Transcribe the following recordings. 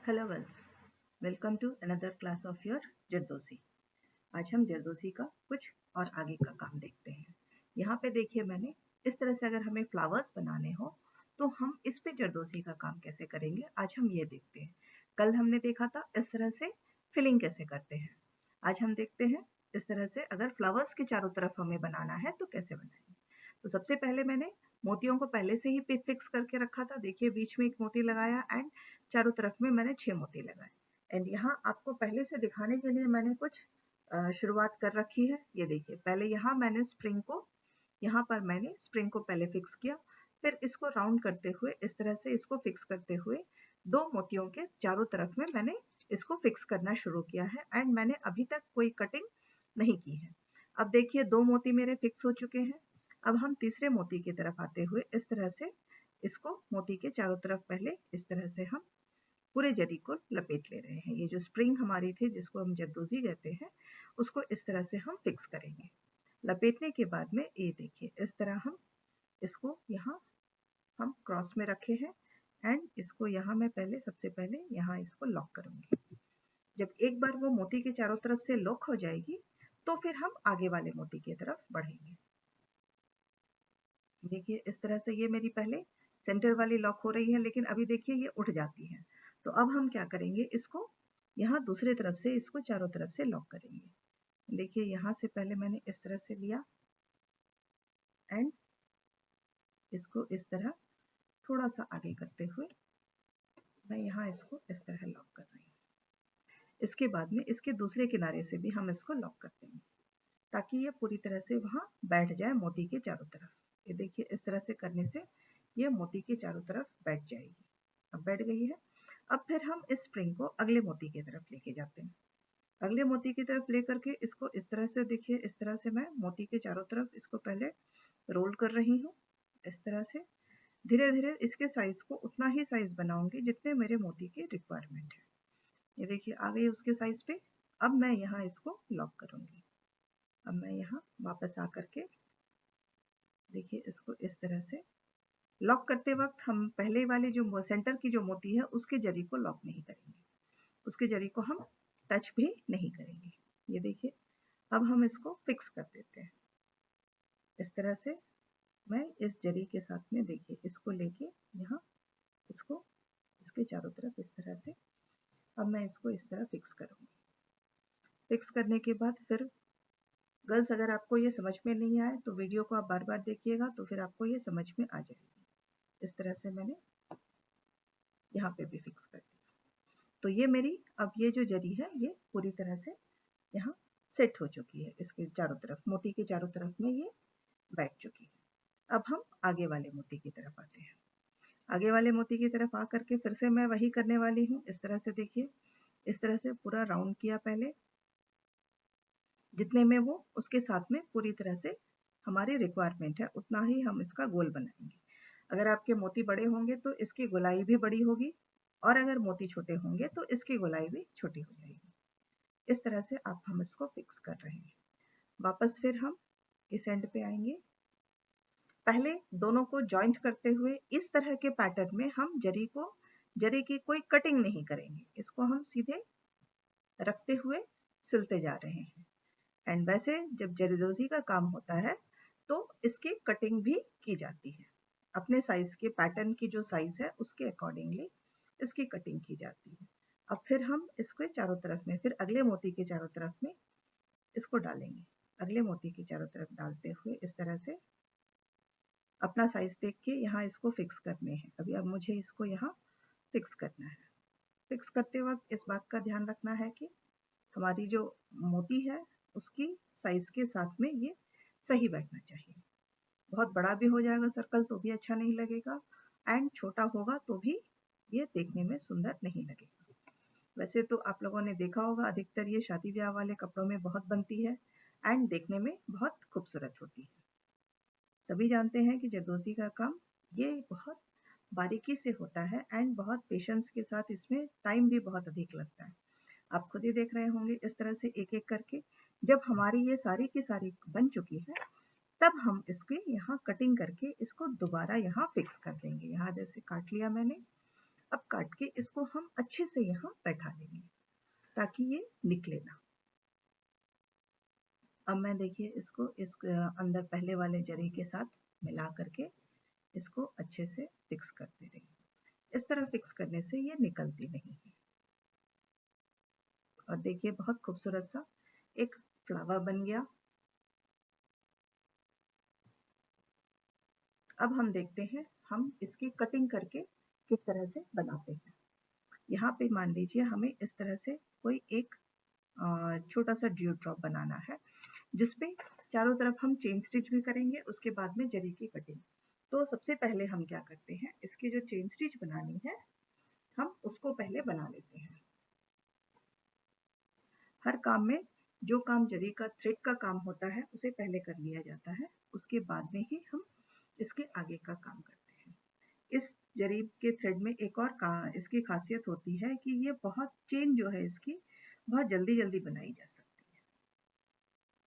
Hello girls, welcome to another class of your zardozi. आज हम जरदोसी का कुछ और आगे का काम देखते हैं। यहाँ पे देखिए, मैंने इस तरह से अगर हमें फ्लावर्स बनाने हो तो हम इस पे जरदोसी का काम कैसे करेंगे, आज हम ये देखते हैं। कल हमने देखा था इस तरह से फिलिंग कैसे करते हैं। आज हम देखते हैं इस तरह से अगर फ्लावर्स के चारों तरफ हमें बनाना है तो कैसे बनाएंगे। तो सबसे पहले मैंने मोतियों को पहले से ही फिक्स करके रखा था। देखिए, बीच में एक मोती लगाया एंड चारों तरफ में मैंने 6 मोती लगाए। एंड यहाँ आपको पहले से दिखाने के लिए मैंने कुछ शुरुआत कर रखी है। ये देखिए, पहले यहाँ मैंने स्प्रिंग को पहले फिक्स किया, फिर इसको राउंड करते हुए इस तरह से इसको फिक्स करते हुए 2 मोतियों के चारों तरफ में मैंने इसको फिक्स करना शुरू किया है। एंड मैंने अभी तक कोई कटिंग नहीं की है। अब देखिए, 2 मोती मेरे फिक्स हो चुके हैं। अब हम तीसरे मोती की तरफ आते हुए इस तरह से इसको मोती के चारों तरफ पहले इस तरह से हम पूरे जरी को लपेट ले रहे हैं। ये जो स्प्रिंग हमारी थी जिसको हम जरदोजी कहते हैं, उसको इस तरह से हम फिक्स करेंगे। लपेटने के बाद में ये देखिए, इस तरह हम इसको यहाँ हम क्रॉस में रखे हैं एंड इसको यहाँ मैं सबसे पहले यहाँ इसको लॉक करूंगी। जब एक बार वो मोती के चारों तरफ से लॉक हो जाएगी तो फिर हम आगे वाले मोती की तरफ बढ़ेंगे। देखिए, इस तरह से ये मेरी पहले सेंटर वाली लॉक हो रही है, लेकिन अभी देखिए ये उठ जाती है। तो अब हम क्या करेंगे, इसको यहाँ दूसरे तरफ से इसको चारों तरफ से लॉक करेंगे। देखिए, यहाँ से पहले मैंने इस तरह से लिया एंड इसको इस तरह थोड़ा सा आगे करते हुए मैं यहाँ इसको इस तरह लॉक कर रही हूँ। इसके बाद में इसके दूसरे किनारे से भी हम इसको लॉक कर देंगे ताकि ये पूरी तरह से वहाँ बैठ जाए मोती के चारों तरफ। ये देखिए, इस तरह से करने से ये मोती के चारों तरफ बैठ जाएगी। अब बैठ गई है। अब फिर हम इस स्प्रिंग को अगले मोती की तरफ लेके जाते हैं। अगले मोती की तरफ लेकर के इसको इस तरह से देखिए, इस तरह से मैं मोती के चारों तरफ इसको पहले रोल कर रही हूँ। इस तरह से धीरे धीरे इसके साइज को उतना ही साइज बनाऊंगी जितने मेरे मोती की रिक्वायरमेंट है। ये देखिए, आ गई उसके साइज पे। अब मैं यहाँ इसको लॉक करूंगी। अब मैं यहाँ वापस आकर के देखिए इसको इस तरह से लॉक करते वक्त हम पहले वाले जो सेंटर की जो मोती है उसके जरी को लॉक नहीं करेंगे, उसके जरी को हम टच भी नहीं करेंगे। ये देखिए, अब हम इसको फिक्स कर देते हैं। इस तरह से मैं इस जरी के साथ में देखिए इसको लेके यहाँ इसको इसके चारों तरफ इस तरह से अब मैं इसको इस तरह फिक्स करूँगी। फिक्स करने के बाद फिर गर्ल्स, अगर आपको ये समझ में नहीं आए तो वीडियो को आप बार बार देखिएगा तो फिर आपको ये समझ में आ जाएगी। इस तरह से मैंने यहाँ पे भी फिक्स कर दिया। तो ये मेरी अब ये जो जरी है ये पूरी तरह से यहाँ सेट हो चुकी है। इसके चारों तरफ मोती के चारों तरफ में ये बैठ चुकी है। अब हम आगे वाले मोती की तरफ आते हैं। आगे वाले मोती की तरफ आकर के फिर से मैं वही करने वाली हूँ। इस तरह से देखिए, इस तरह से पूरा राउंड किया पहले, जितने में वो उसके साथ में पूरी तरह से हमारी रिक्वायरमेंट है उतना ही हम इसका गोल बनाएंगे। अगर आपके मोती बड़े होंगे तो इसकी गोलाई भी बड़ी होगी और अगर मोती छोटे होंगे तो इसकी गोलाई भी छोटी हो जाएगी। इस तरह से आप हम इसको फिक्स कर रहे हैं। वापस फिर हम इस एंड पे आएंगे। पहले दोनों को जॉइंट करते हुए इस तरह के पैटर्न में हम जरी की कोई कटिंग नहीं करेंगे, इसको हम सीधे रखते हुए सिलते जा रहे हैं। एंड वैसे जब जरदोजी का काम होता है तो इसकी कटिंग भी की जाती है। अपने साइज के पैटर्न की जो साइज है उसके अकॉर्डिंगली इसकी कटिंग की जाती है। अब फिर हम इसके चारों तरफ में फिर अगले मोती के चारों तरफ में इसको डालेंगे। अगले मोती के चारों तरफ डालते हुए इस तरह से अपना साइज देख के यहाँ इसको फिक्स करने हैं। अभी अब मुझे इसको यहाँ फिक्स करना है। फिक्स करते वक्त इस बात का ध्यान रखना है कि हमारी जो मोती है उसकी साइज के साथ में ये सही बैठना चाहिए। बहुत बड़ा भी हो जाएगा सर्कल तो भी अच्छा नहीं लगेगा एंड छोटा होगा तो भी ये देखने में सुंदर नहीं लगेगा। वैसे तो आप लोगों ने देखा होगा अधिकतर ये शादी ब्याह वाले कपड़ों में बहुत बनती है एंड देखने में बहुत खूबसूरत होती है। सभी जानते हैं कि जरदोजी का काम ये बहुत बारीकी से होता है एंड बहुत पेशेंस के साथ इसमें टाइम भी बहुत अधिक लगता है। आप खुद ही देख रहे होंगे इस तरह से एक एक करके जब हमारी ये सारी की सारी बन चुकी है तब हम इसके यहाँ कटिंग करके इसको दोबारा यहाँ फिक्स कर देंगे। यहाँ जैसे काट लिया मैंने, अब काट के इसको हम अच्छे से यहाँ बैठा लेंगे ताकि ये निकले ना। अब मैं देखिए इसको इस अंदर पहले वाले जरी के साथ मिला करके इसको अच्छे से फिक्स करते रहिए। इस तरह फिक्स करने से ये निकलती नहीं है। और देखिए बहुत खूबसूरत सा एक फ्लावर बन गया। अब हम देखते हैं हम इसकी कटिंग करके किस तरह से बनाते हैं। यहाँ पे मान लीजिए हमें इस तरह से कोई एक छोटा सा ड्यू ड्रॉप बनाना है जिसपे चारों तरफ हम चेन स्टिच भी करेंगे, उसके बाद में जरी की कटिंग। तो सबसे पहले हम क्या करते हैं, इसकी जो चेन स्टिच बनानी है हम उसको पहले बना लेते हैं। हर काम में जो काम जरी का थ्रेड का काम होता है उसे पहले कर लिया जाता है, उसके बाद में ही हम इसके आगे का काम करते हैं। इस जरी के थ्रेड में एक और इसकी खासियत होती है कि ये बहुत चेन जो है इसकी बहुत जल्दी जल्दी बनाई जा सकती है।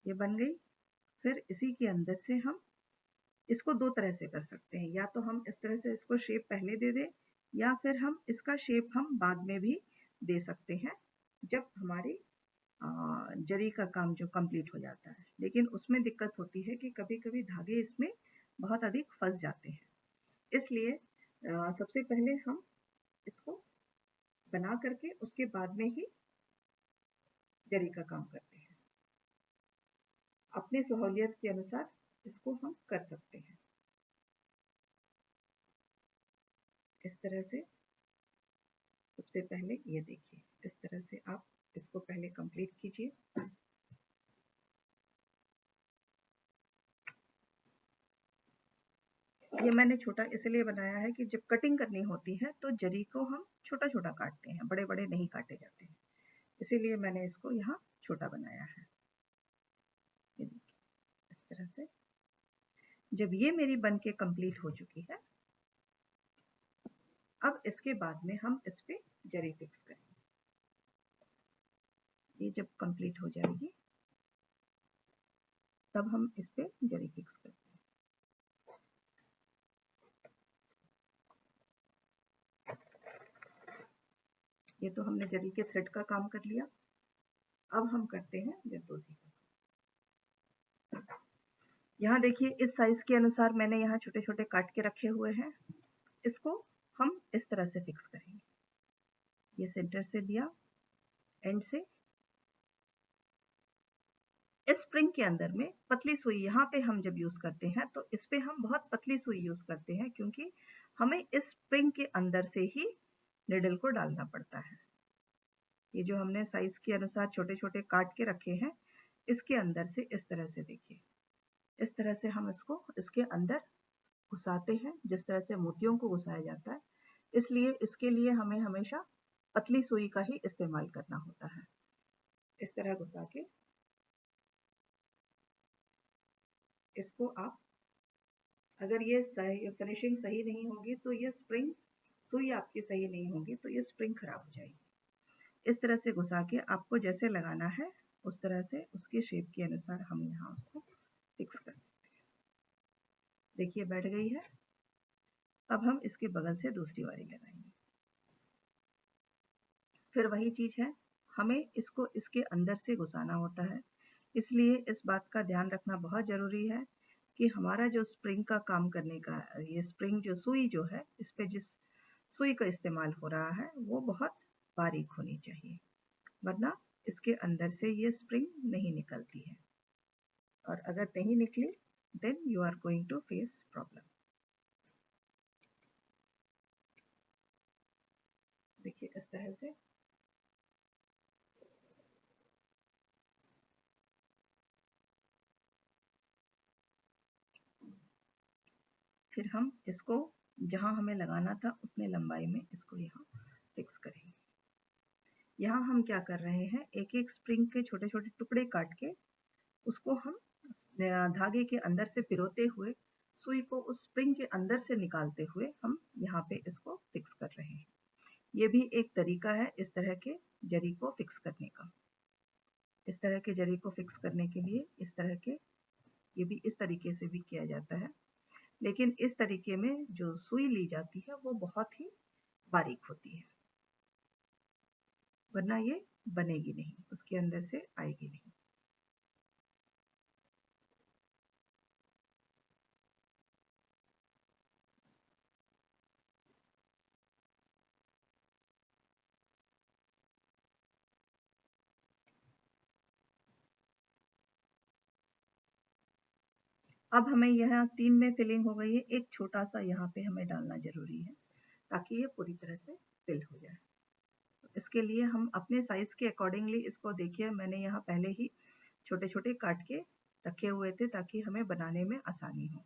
ये बन गई। फिर इसी के अंदर से हम इसको दो तरह से कर सकते हैं, या तो हम इस तरह से इसको शेप पहले दे दें या फिर हम इसका शेप हम बाद में भी दे सकते हैं जब हमारी जरी का काम जो कंप्लीट हो जाता है। लेकिन उसमें दिक्कत होती है कि कभी कभी धागे इसमें बहुत अधिक फंस जाते हैं, इसलिए सबसे पहले हम इसको बना करके उसके बाद में ही जरी का काम करते हैं। अपने सहूलियत के अनुसार इसको हम कर सकते हैं। इस तरह से सबसे पहले ये देखिए, इस तरह से आप इसको पहले कंप्लीट कीजिए। ये मैंने छोटा इसलिए बनाया है कि जब कटिंग करनी होती है तो जरी को हम छोटा छोटा काटते हैं, बड़े बड़े नहीं काटे जाते हैं, इसीलिए मैंने इसको यहाँ छोटा बनाया है। ये देखिए इस तरह से। जब ये मेरी बन के कंप्लीट हो चुकी है, अब इसके बाद में हम इस पे जरी फिक्स करेंगे। ये जब कंप्लीट हो जाएगी तब हम इस पे जरी फिक्स करते हैं। ये तो हमने जरी के थ्रेड का काम कर लिया। अब हम करते हैं जरदोजी का। यहाँ देखिए इस साइज के अनुसार मैंने यहाँ छोटे छोटे काट के रखे हुए हैं। इसको हम इस तरह से फिक्स करेंगे। ये सेंटर से दिया, एंड से इस स्प्रिंग के अंदर में पतली सुई यहाँ पे हम जब यूज करते हैं तो इस पे हम बहुत पतली सुई यूज करते हैं, क्योंकि हमें इस स्प्रिंग के अंदर से ही निडल को डालना पड़ता है। ये जो हमने साइज के अनुसार छोटे छोटे काट के रखे हैं, इसके अंदर से इस तरह से देखिए, इस तरह से हम इसको इसके अंदर घुसाते हैं जिस तरह से मोतियों को घुसाया जाता है। इसलिए इसके लिए हमें हमेशा पतली सुई का ही इस्तेमाल करना होता है। इस तरह घुसा के इसको आप, अगर ये फिनिशिंग सही नहीं होगी तो ये स्प्रिंग सुई आपकी सही नहीं होगी तो ये स्प्रिंग खराब हो जाएगी। इस तरह से घुसा के आपको जैसे लगाना है उस तरह से उसके शेप के अनुसार हम यहाँ उसको फिक्स कर देते हैं। देखिए बैठ गई है। अब हम इसके बगल से दूसरी वाली लगाएंगे। फिर वही चीज है, हमें इसको इसके अंदर से घुसाना होता है, इसलिए इस बात का ध्यान रखना बहुत जरूरी है कि हमारा जो स्प्रिंग का काम करने का ये स्प्रिंग जो सुई जो है, इस पे जिस सुई का इस्तेमाल हो रहा है वो बहुत बारीक होनी चाहिए, वरना इसके अंदर से ये स्प्रिंग नहीं निकलती है, और अगर नहीं निकली then you are going to face problem. देखिए इस तरह से फिर हम इसको जहां हमें लगाना था उतने लंबाई में इसको यहाँ फिक्स करेंगे। यहाँ हम क्या कर रहे हैं, एक एक स्प्रिंग के छोटे छोटे टुकड़े काट के उसको हम धागे के अंदर से पिरोते हुए सुई को उस स्प्रिंग के अंदर से निकालते हुए हम यहाँ पे इसको फिक्स कर रहे हैं। ये भी एक तरीका है इस तरह के जरी को फिक्स करने का। इस तरह के जरी को फिक्स करने के लिए इस तरह के, ये भी इस तरीके से भी किया जाता है, लेकिन इस तरीके में जो सुई ली जाती है वो बहुत ही बारीक होती है, वरना ये बनेगी नहीं, उसके अंदर से आएगी नहीं। अब हमें यहाँ 3 में फिलिंग हो गई है, एक छोटा सा यहाँ पे हमें डालना जरूरी है ताकि ये पूरी तरह से फिल हो जाए। इसके लिए हम अपने साइज के अकॉर्डिंगली इसको, देखिए मैंने यहाँ पहले ही छोटे छोटे काट के रखे हुए थे ताकि हमें बनाने में आसानी हो।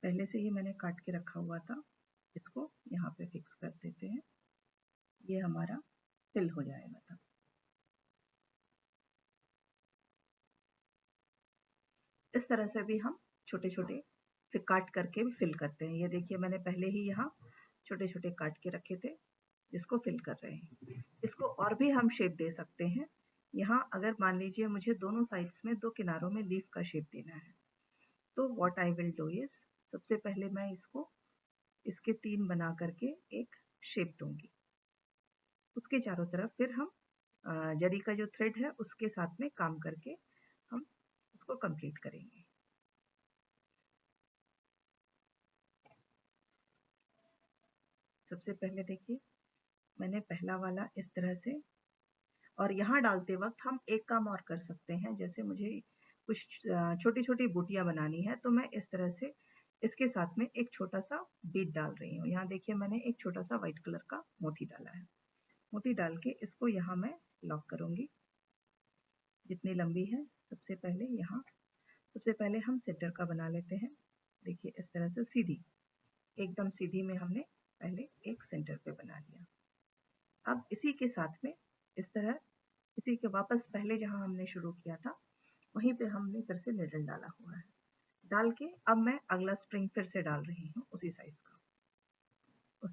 पहले से ही मैंने काट के रखा हुआ था, इसको यहाँ पे फिक्स कर देते हैं, ये हमारा फिल हो जाएगा तब। इस तरह से भी हम छोटे छोटे फिर काट करके भी फिल करते हैं। ये देखिए मैंने पहले ही यहाँ छोटे छोटे काट के रखे थे जिसको फिल कर रहे हैं। इसको और भी हम शेप दे सकते हैं। यहाँ अगर मान लीजिए मुझे दोनों साइड्स में, दो किनारों में लीफ का शेप देना है, तो what I will do is, सबसे पहले मैं इसको इसके 3 बना करके एक शेप दूंगी। उसके चारों तरफ फिर हम जरी का जो थ्रेड है उसके साथ में काम करके हम उसको कंप्लीट करेंगे। सबसे पहले देखिए मैंने पहला वाला इस तरह से, और यहाँ डालते वक्त हम एक काम और कर सकते हैं, जैसे मुझे कुछ छोटी छोटी बूटियां बनानी है तो मैं इस तरह से इसके साथ में एक छोटा सा बीड डाल रही हूँ। यहाँ देखिए मैंने एक छोटा सा व्हाइट कलर का मोती डाला है। मोती डाल के इसको यहाँ मैं लॉक करूंगी जितनी लंबी है। सबसे पहले यहाँ, सबसे पहले हम सेंटर का बना लेते हैं। देखिए इस तरह से सीधी, एकदम सीधी में हमने पहले एक सेंटर पे बना लिया। अब इसी के साथ में इस तरह, इसी के वापस पहले जहां हमने शुरू किया था वहीं पे हमने फिर से निडल डाला हुआ है। डाल के अब मैं अगला स्प्रिंग फिर से डाल रही हूँ उसी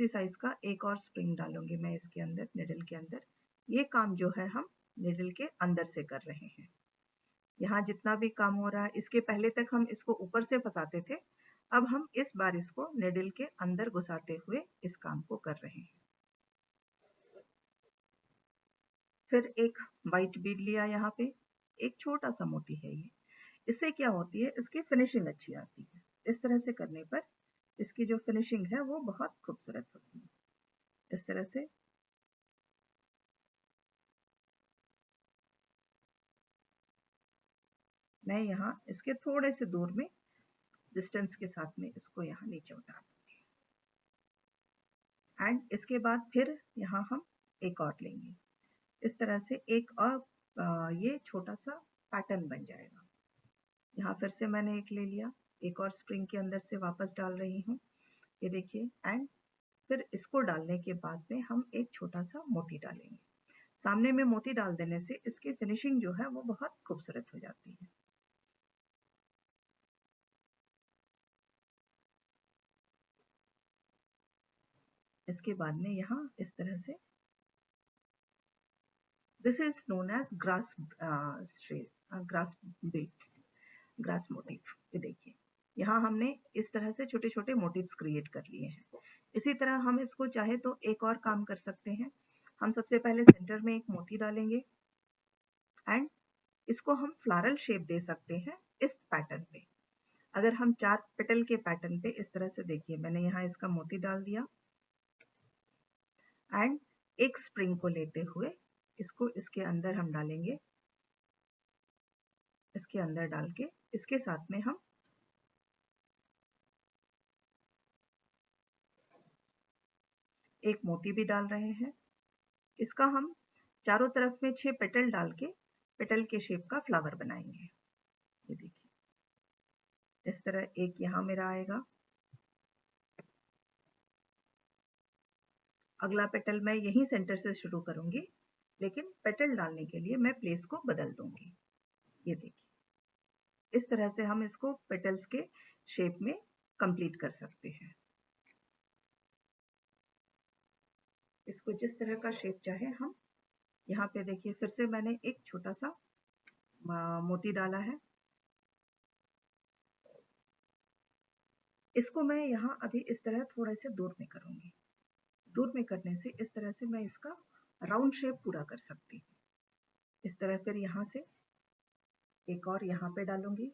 साइज का एक और स्प्रिंग डालूंगी मैं इसके अंदर, निडल के अंदर। ये काम जो है हम निडल के अंदर से कर रहे हैं। यहाँ जितना भी काम हो रहा है, इसके पहले तक हम इसको ऊपर से फंसाते थे, अब हम इस बार इसको निडल के अंदर घुसाते हुए इस काम को कर रहे हैं। फिर एक वाइट बीड लिया, यहाँ पे एक छोटा सा मोती है ये। इससे क्या होती है, इसकी फिनिशिंग अच्छी आती है। इस तरह से करने पर इसकी जो फिनिशिंग है वो बहुत खूबसूरत होती है। इस तरह से मैं यहाँ इसके थोड़े से दूर में डिस्टेंस के साथ में इसको यहाँ नीचे उतार दूंगी। एंड इसके बाद फिर यहाँ हम एक और लेंगे। इस तरह से एक और ये छोटा सा पैटर्न बन जाएगा। यहाँ फिर से मैंने एक ले लिया, एक और स्प्रिंग के अंदर से वापस डाल रही हूँ, ये देखिए। एंड फिर इसको डालने के बाद में हम एक छोटा सा मोती डालेंगे। सामने में मोती डाल देने से इसकी फिनिशिंग जो है वो बहुत खूबसूरत हो जाती है। इसके बाद में यहाँ इस तरह से, this is known as grass grass beat, grass motif. ये देखिए यहाँ हमने इस तरह से छोटे छोटे मोटिव्स क्रिएट कर लिए हैं। इसी तरह हम इसको चाहे तो एक और काम कर सकते हैं। हम सबसे पहले सेंटर में एक मोती डालेंगे एंड इसको हम फ्लारल शेप दे सकते हैं इस पैटर्न पे। अगर हम 4 पेटल के पैटर्न पे इस तरह से, देखिए मैंने यहाँ इसका मोती डाल दिया एंड एक स्प्रिंग को लेते हुए इसको इसके अंदर हम डालेंगे। इसके अंदर डाल के इसके साथ में हम एक मोती भी डाल रहे हैं। इसका हम चारों तरफ में 6 पेटल डाल के पेटल के शेप का फ्लावर बनाएंगे। ये देखिए इस तरह एक यहाँ मेरा आएगा। अगला पेटल मैं यहीं सेंटर से शुरू करूंगी, लेकिन पेटल डालने के लिए मैं प्लेस को बदल दूंगी। ये देखिए इस तरह से हम इसको पेटल्स के शेप में कंप्लीट कर सकते हैं। इसको जिस तरह का शेप चाहे हम, यहाँ पे देखिए फिर से मैंने एक छोटा सा मोती डाला है। इसको मैं यहाँ अभी इस तरह थोड़े से दूर में करूँगी। दूर में करने से इस तरह से मैं इसका राउंड शेप पूरा कर सकती हूँ। इस तरह फिर यहाँ से एक और यहाँ पे डालूँगी।